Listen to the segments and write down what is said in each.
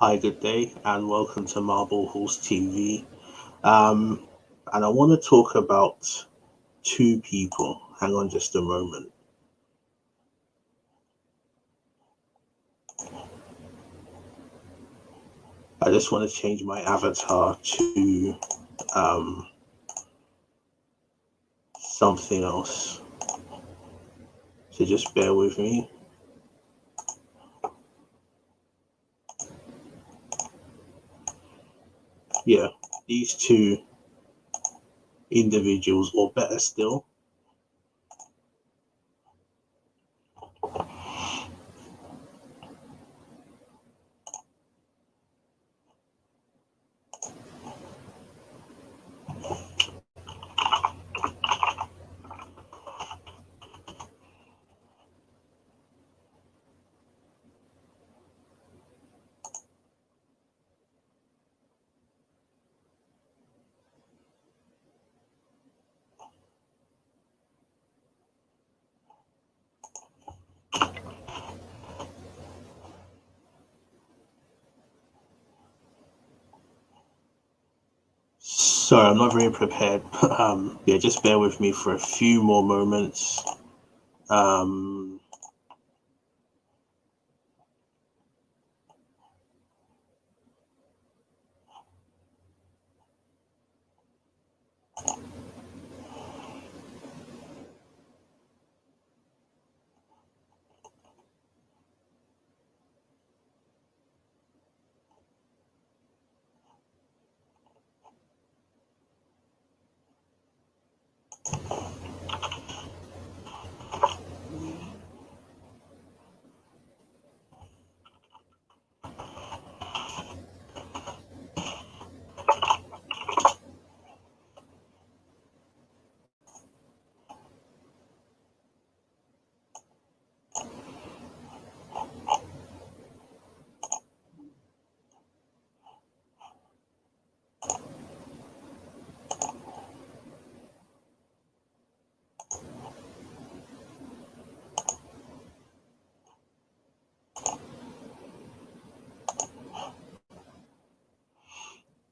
Hi, good day, and welcome to Marble Halls TV. Um, and I want to talk about two people. Hang on just a moment. I just want to change my avatar to um, something else. So just bear with me. Yeah, these two individuals, or better still, sorry, I'm not very prepared. Yeah, just bear with me for a few more moments. Um,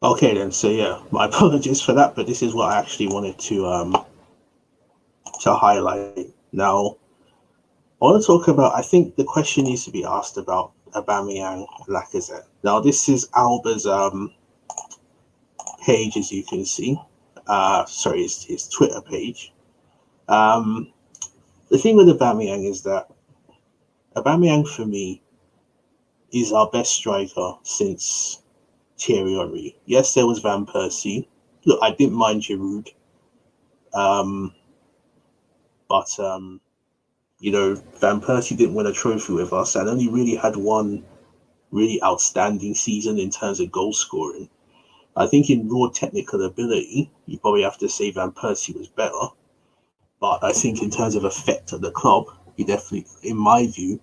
Okay then, so yeah, my apologies for that, but this is what I actually wanted to highlight. Now, I want to talk about. I think the question needs to be asked about Aubameyang and Lacazette. Now, this is Alba's page, as you can see. Sorry, his Twitter page. Um, the thing with Aubameyang is that Aubameyang, for me, is our best striker since Thierry Henry. Yes, there was Van Persie. Look, I didn't mind Giroud. Um, but Van Persie didn't win a trophy with us and only really had one really outstanding season in terms of goal scoring. I think in raw technical ability, you probably have to say Van Persie was better. But I think in terms of effect at the club, you definitely, in my view,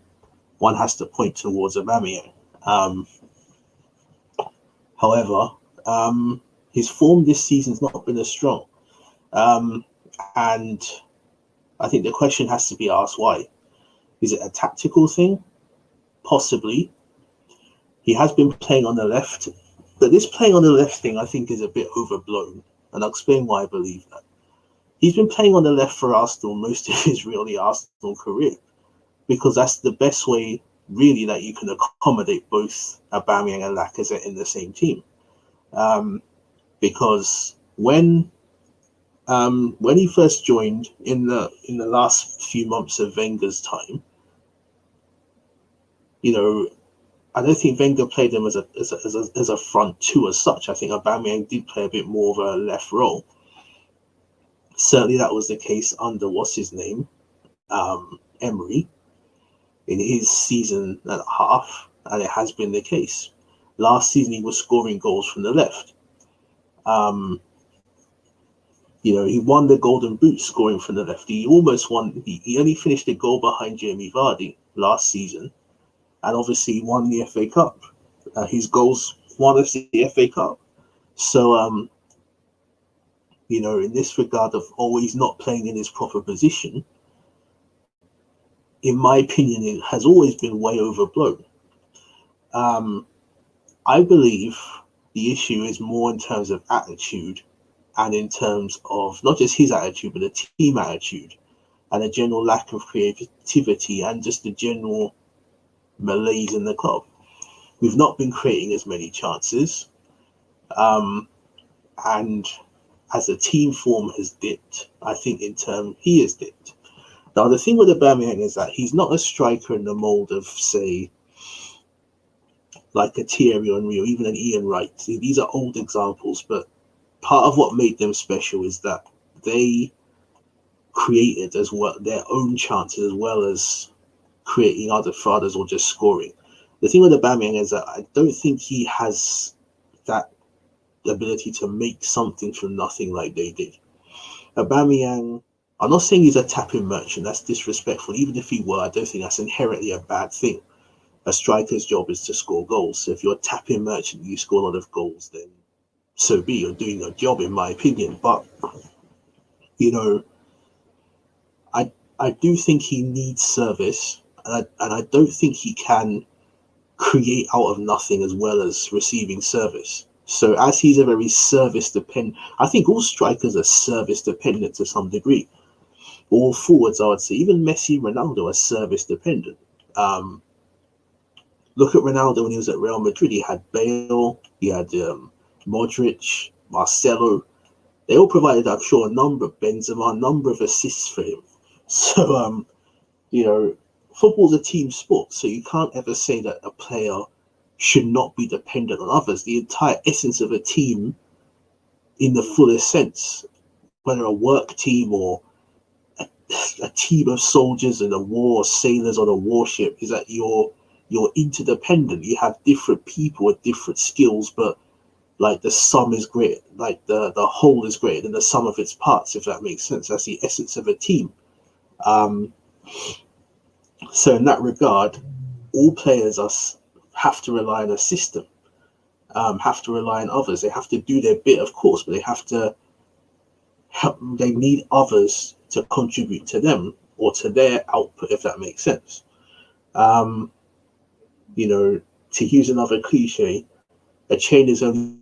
one has to point towards Aubameyang. Um, however, his form this season's not been as strong. Um, and I think the question has to be asked why. Is it a tactical thing? Possibly. He has been playing on the left, but this playing on the left thing I think is a bit overblown, and I'll explain why I believe that. He's been playing on the left for Arsenal most of his really Arsenal career because that's the best way really that you can accommodate both Aubameyang and Lacazette in the same team. Because when he first joined in the last few months of Wenger's time, you know, I don't think Wenger played him as a front two as such. I think Aubameyang did play a bit more of a left role. Certainly, that was the case under what's his name, Emery, in his season and a half, and it has been the case. Last season, he was scoring goals from the left. Um, he won the Golden Boot scoring from the left. He almost won. He only finished a goal behind Jamie Vardy last season, and obviously he won the FA Cup. His goals won us the FA Cup. So, in this regard of always not playing in his proper position, in my opinion, it has always been way overblown. Um, I believe the issue is more in terms of attitude and in terms of not just his attitude, but the team attitude and a general lack of creativity and just the general malaise in the club. We've not been creating as many chances, and as the team form has dipped, I think in turn he has dipped. Now the thing with Aubameyang is that he's not a striker in the mold of, say, like a Thierry Henry or even an Ian Wright. These are old examples, but part of what made them special is that they created as well their own chances as well as creating other for others or just scoring. The thing with Aubameyang is that I don't think he has that ability to make something from nothing like they did. Aubameyang, I'm not saying he's a tapping merchant. That's disrespectful. Even if he were, I don't think that's inherently a bad thing. A striker's job is to score goals. So if you're a tapping merchant, you score a lot of goals, then so be. You're doing your job, in my opinion. But you know, I do think he needs service, and I don't think he can create out of nothing as well as receiving service. So as he's a very service dependent, I think all strikers are service dependent to some degree. All forwards, I would say, even Messi, Ronaldo are service dependent. Look at Ronaldo when he was at Real Madrid. He had Bale, he had Modric, Marcelo. They all provided, I'm sure, a number of Benzema, a number of assists for him. So, football's a team sport, so you can't ever say that a player should not be dependent on others. The entire essence of a team, in the fullest sense, whether a work team or a team of soldiers in a war, sailors on a warship, is that you're interdependent. You have different people with different skills, but like the sum is great, like the whole is greater than the sum of its parts, if that makes sense. That's the essence of a team. So in that regard, all players have to rely on a system, have to rely on others. They have to do their bit, of course, but they have to help. They need others to contribute to them or to their output, if that makes sense. To use another cliche, a chain is only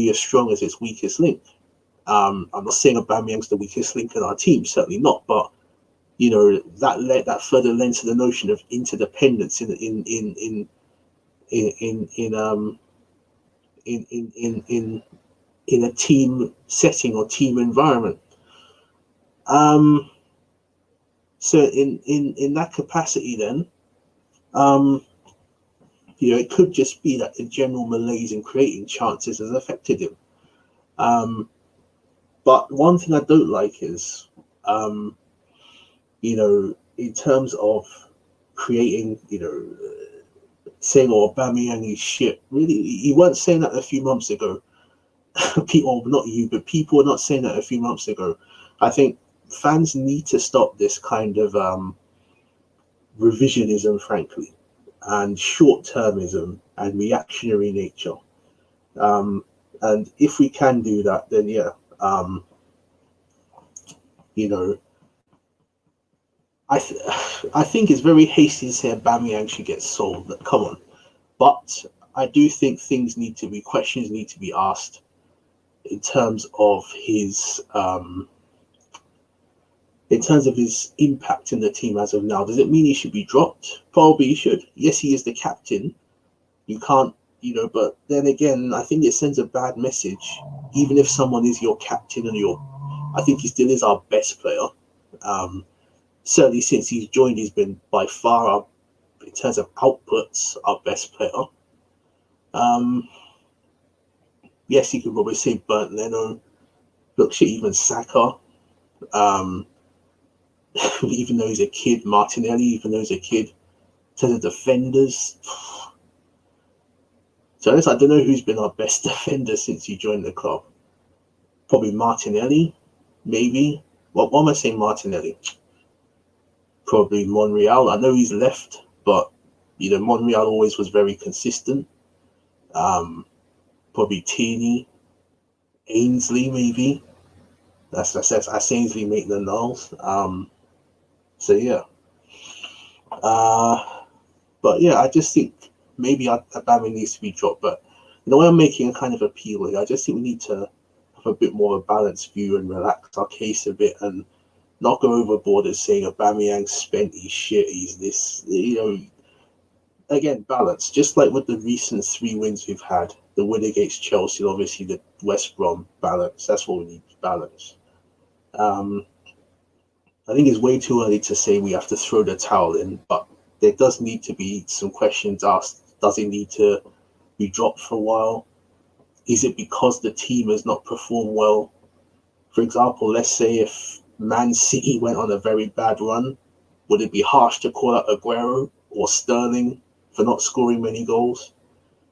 as strong as its weakest link. I'm not saying Aubameyang's the weakest link in our team, certainly not, but that further lends to the notion of interdependence in a team setting or team environment. So in that capacity, then, it could just be that the general malaise in creating chances has affected him. But one thing I don't like is, in terms of creating, saying, "Oh, Aubameyang is shit." Really, you weren't saying that a few months ago. People, not you, but people were not saying that a few months ago. I think fans need to stop this kind of revisionism, frankly, and short-termism and reactionary nature. And if we can do that, then yeah, I think it's very hasty to say Aubameyang should get sold. Come on, but I do think questions need to be asked in terms of his impact in the team as of now. Does it mean he should be dropped? Probably he should. Yes, he is the captain. You can't, but then again, I think it sends a bad message. Even if someone is your captain and I think he still is our best player. Certainly since he's joined, he's been by far, in terms of outputs, our best player. Yes, you could probably say Bernd Leno. Look, shit, even Saka. Even though he's a kid, Martinelli, even though he's a kid. In terms of defenders, so I don't know who's been our best defender since he joined the club. Probably Martinelli, maybe. What am I saying, Martinelli? Probably Monreal. I know he's left, but Monreal always was very consistent. Probably Tierney, Ainsley, maybe. That's Ainsley Maitland-Niles. So yeah. But yeah, I just think maybe Aubameyang needs to be dropped, but in the way I'm making a kind of appeal here, I just think we need to have a bit more of a balanced view and relax our case a bit and not go overboard as saying Aubameyang spent, he's shit, he's this, again, balance. Just like with the recent 3 wins we've had, the win against Chelsea, obviously the West Brom, balance. That's what we need, balance. I think it's way too early to say we have to throw the towel in, but there does need to be some questions asked. Does he need to be dropped for a while? Is it because the team has not performed well? For example, let's say if Man City went on a very bad run, would it be harsh to call out Aguero or Sterling for not scoring many goals?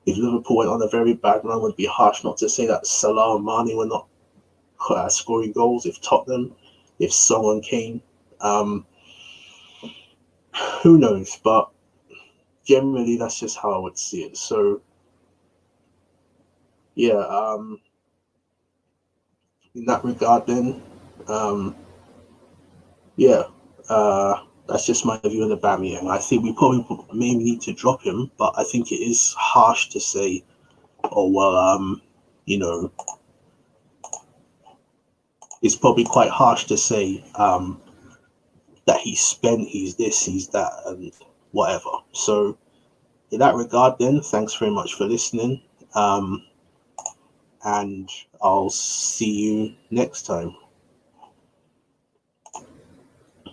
If Liverpool went on a very bad run, would it be harsh not to say that Salah and Mane were not scoring goals? If Tottenham, if Son and Kane, who knows? But generally, that's just how I would see it. So, yeah, in that regard, then, yeah, that's just my view on Aubameyang. I think we probably maybe need to drop him, but I think it is harsh to say, oh well, it's probably quite harsh to say that he's spent, he's this, he's that, and whatever. So, in that regard, then, thanks very much for listening, and I'll see you next time.